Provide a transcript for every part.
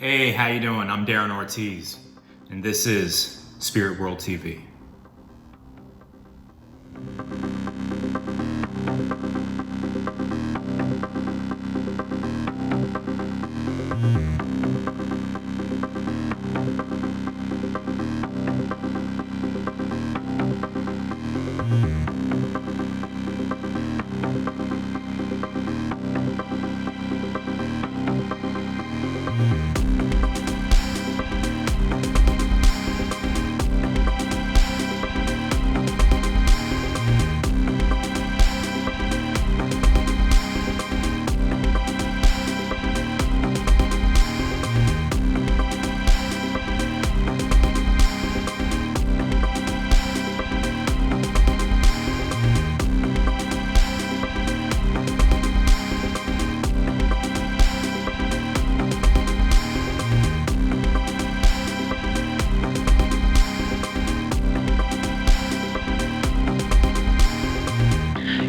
Hey, how you doing? I'm Darren Ortiz, and this is Spirit World TV.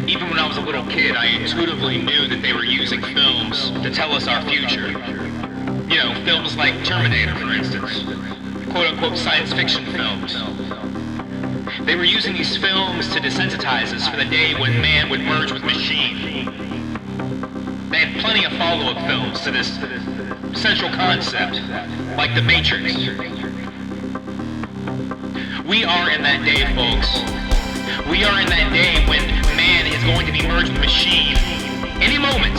Even when I was a little kid, I intuitively knew that they were using films to tell us our future. You know, films like Terminator, for instance. Quote-unquote science fiction films. They were using these films to desensitize us for the day when man would merge with machine. They had plenty of follow-up films to this central concept, like The Matrix. We are in that day, folks. We are in that day when man is going to be merged with machine any moment.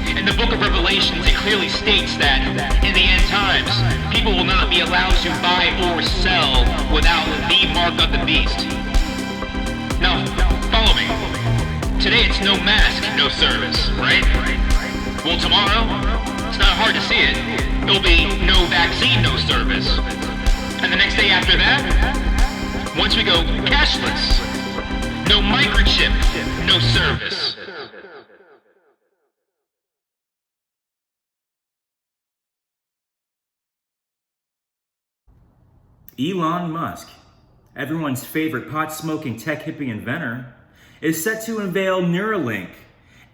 In the book of Revelations, it clearly states that in the end times, people will not be allowed to buy or sell without the mark of the beast. Now, follow me. Today it's no mask, no service, right? Well, tomorrow, it's not hard to see it. It'll be no vaccine, no service. And the next day after that, once we go cashless, no microchip, no service. Elon Musk, everyone's favorite pot-smoking tech hippie inventor, is set to unveil Neuralink,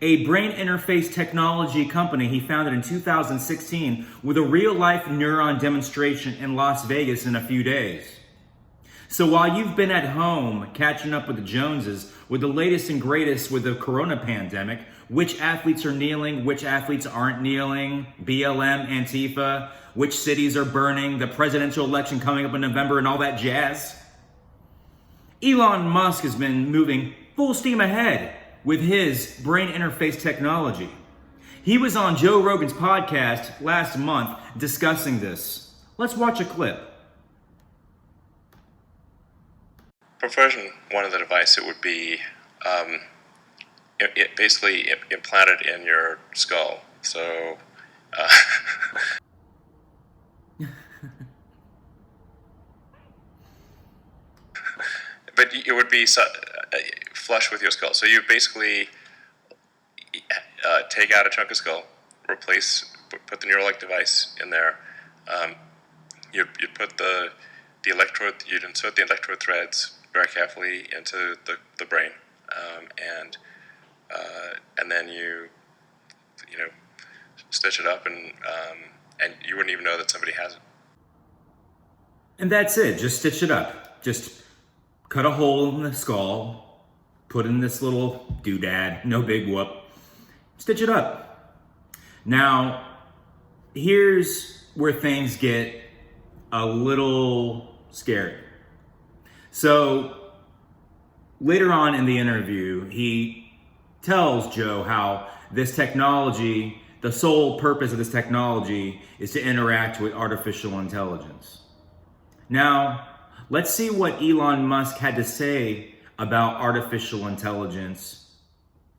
a brain interface technology company he founded in 2016 with a real-life neuron demonstration in Las Vegas in a few days. So while you've been at home catching up with the Joneses with the latest and greatest with the corona pandemic, which athletes are kneeling, which athletes aren't kneeling, BLM, Antifa, which cities are burning, the presidential election coming up in November and all that jazz, Elon Musk has been moving full steam ahead with his brain interface technology. He was on Joe Rogan's podcast last month discussing this. Let's watch a clip. For version 1 of the device, it would be basically implanted in your skull. So, but it would be flush with your skull. So you basically take out a chunk of skull, put the Neuralink device in there. You'd put the electrode. You'd insert the electrode threads very carefully into the brain, and then you stitch it up, and you wouldn't even know that somebody has it. And that's it. Just stitch it up. Just cut a hole in the skull, put in this little doodad, no big whoop, stitch it up. Now, here's where things get a little scary. So later on in the interview, he tells Joe how this technology, the sole purpose of this technology is to interact with artificial intelligence. Now, let's see what Elon Musk had to say about artificial intelligence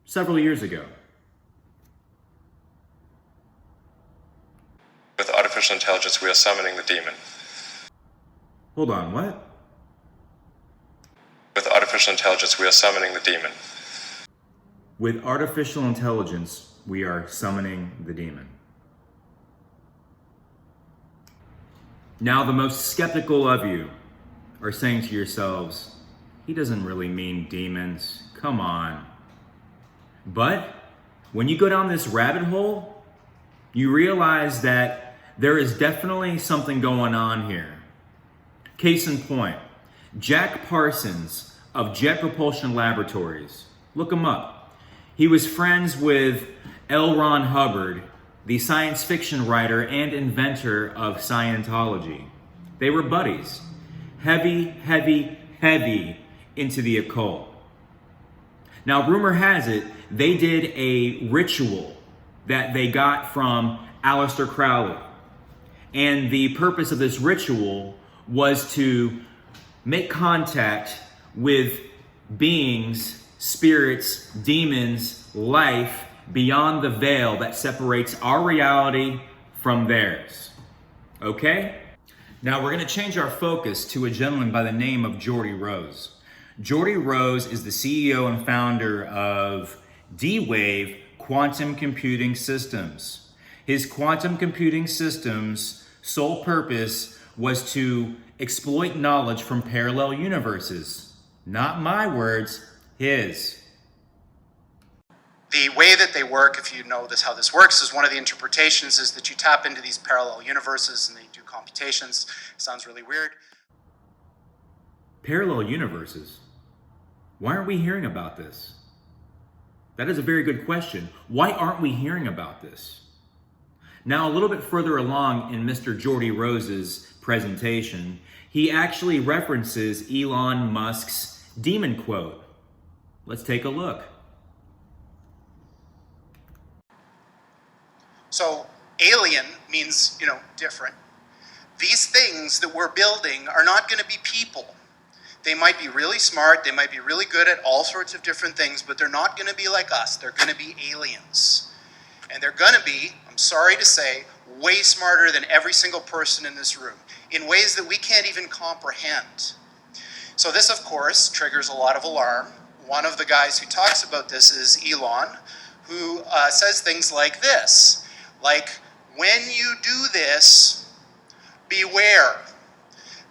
several years ago. With artificial intelligence, we are summoning the demon. Hold on, what? With artificial intelligence, we are summoning the demon. With artificial intelligence, we are summoning the demon. Now, the most skeptical of you are saying to yourselves, he doesn't really mean demons. Come on. But when you go down this rabbit hole, you realize that there is definitely something going on here. Case in point, Jack Parsons of Jet Propulsion Laboratories. Look him up. He was friends with L. Ron Hubbard, the science fiction writer and inventor of Scientology. They were buddies. Heavy into the occult. Now, rumor has it, they did a ritual that they got from Aleister Crowley. And the purpose of this ritual was to make contact with beings, spirits, demons, life beyond the veil that separates our reality from theirs. Okay? Now we're going to change our focus to a gentleman by the name of Geordie Rose. Geordie Rose is the CEO and founder of D-Wave Quantum Computing Systems. His quantum computing systems' sole purpose was to exploit knowledge from parallel universes. Not my words, his. The way that they work, if you know how this works, is one of the interpretations is that you tap into these parallel universes and they do computations. Sounds really weird. Parallel universes? Why aren't we hearing about this? That is a very good question. Why aren't we hearing about this? Now, a little bit further along in Mr. Geordie Rose's presentation, he actually references Elon Musk's demon quote. Let's take a look. So alien means, different. These things that we're building are not going to be people. They might be really smart, they might be really good at all sorts of different things, but they're not going to be like us. They're going to be aliens. And they're going to be, I'm sorry to say, way smarter than every single person in this room, in ways that we can't even comprehend. So this, of course, triggers a lot of alarm. One of the guys who talks about this is Elon, who says things like this, like, when you do this, beware,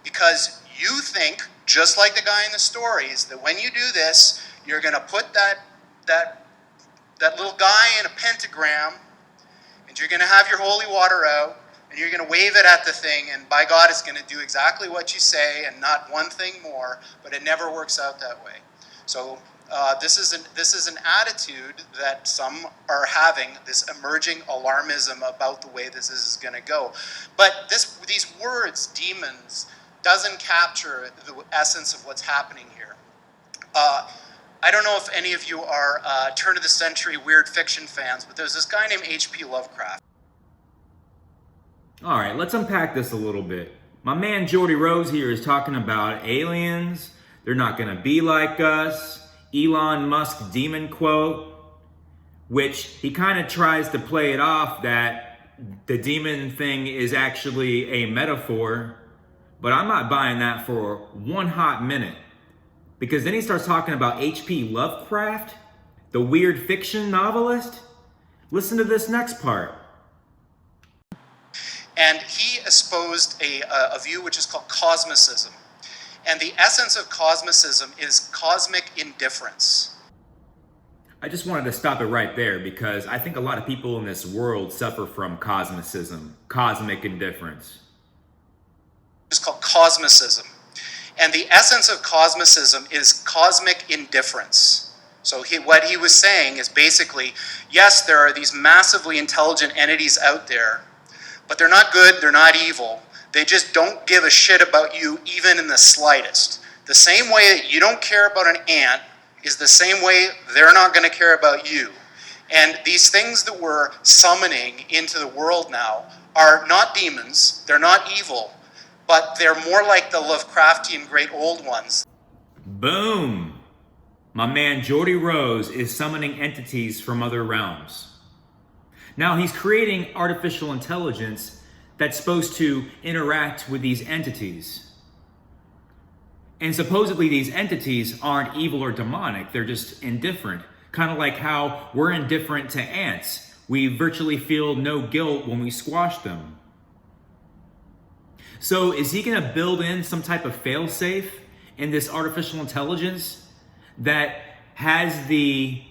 because you think, just like the guy in the stories, that when you do this, you're going to put that little guy in a pentagram, and you're going to have your holy water out, and you're going to wave it at the thing, and by God, it's going to do exactly what you say, and not one thing more. But it never works out that way. So this is an attitude that some are having, this emerging alarmism about the way this is going to go. But these words, demons, doesn't capture the essence of what's happening here. I don't know if any of you are turn-of-the-century weird fiction fans, but there's this guy named H.P. Lovecraft. All right, let's unpack this a little bit. My man Geordie Rose here is talking about aliens. They're not going to be like us. Elon Musk demon quote, which he kind of tries to play it off that the demon thing is actually a metaphor, but I'm not buying that for one hot minute. Because then he starts talking about H.P. Lovecraft, the weird fiction novelist. Listen to this next part. And he espoused a view which is called cosmicism. And the essence of cosmicism is cosmic indifference. I just wanted to stop it right there because I think a lot of people in this world suffer from cosmicism, cosmic indifference. It's called cosmicism. And the essence of cosmicism is cosmic indifference. So what he was saying is basically, yes, there are these massively intelligent entities out there, but they're not good, they're not evil. They just don't give a shit about you even in the slightest. The same way that you don't care about an ant is the same way they're not going to care about you. And these things that we're summoning into the world now are not demons, they're not evil, but they're more like the Lovecraftian great old ones. Boom! My man Geordie Rose is summoning entities from other realms. Now he's creating artificial intelligence that's supposed to interact with these entities. And supposedly these entities aren't evil or demonic, they're just indifferent. Kind of like how we're indifferent to ants. We virtually feel no guilt when we squash them. So is he going to build in some type of fail-safe in this artificial intelligence that has the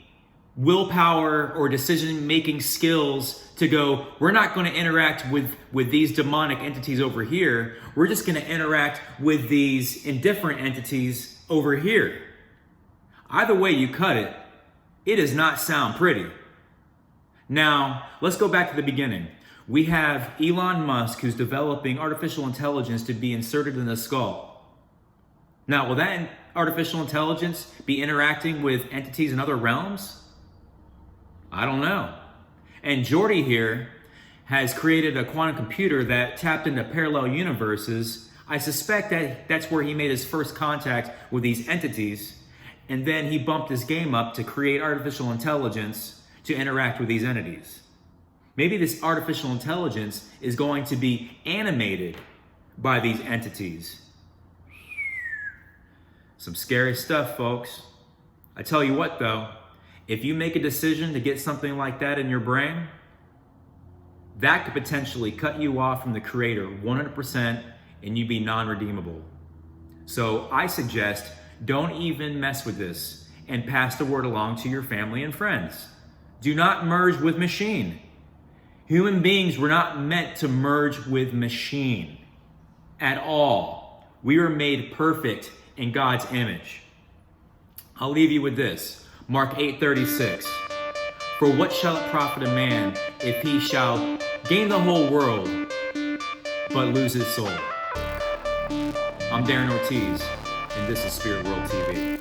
willpower or decision-making skills to go, we're not going to interact with these demonic entities over here. We're just going to interact with these indifferent entities over here. Either way you cut it, it does not sound pretty. Now, let's go back to the beginning. We have Elon Musk, who's developing artificial intelligence to be inserted in the skull. Now, will that artificial intelligence be interacting with entities in other realms? I don't know. And Geordie here has created a quantum computer that tapped into parallel universes. I suspect that that's where he made his first contact with these entities. And then he bumped his game up to create artificial intelligence to interact with these entities. Maybe this artificial intelligence is going to be animated by these entities. Some scary stuff, folks. I tell you what, though, if you make a decision to get something like that in your brain, that could potentially cut you off from the Creator 100% and you be non-redeemable. So I suggest don't even mess with this and pass the word along to your family and friends. Do not merge with machine. Human beings were not meant to merge with machine at all. We were made perfect in God's image. I'll leave you with this. Mark 8:36. For what shall it profit a man if he shall gain the whole world but lose his soul? I'm Darren Ortiz, and this is Spirit World TV.